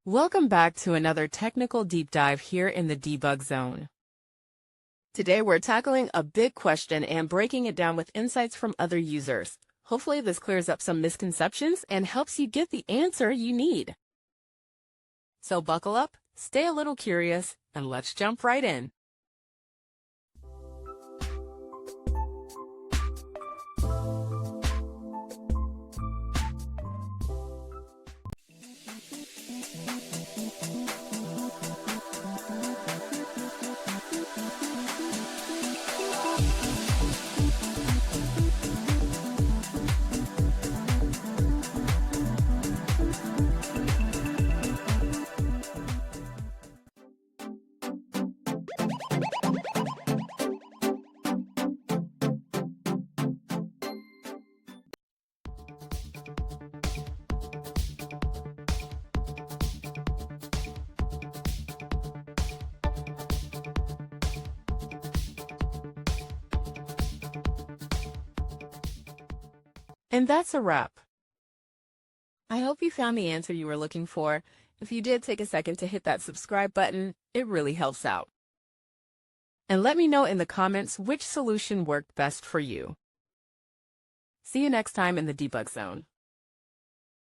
Welcome back to another technical deep dive here in the debug zone. Today we're tackling a big question and breaking it down with insights from other users. Hopefully this clears up some misconceptions and helps you get the answer you need. So buckle up, stay a little curious, and let's jump right in. And that's a wrap. I hope you found the answer you were looking for. If you did, take a second to hit that subscribe button. It really helps out. And let me know in the comments which solution worked best for you. See you next time in the debug zone.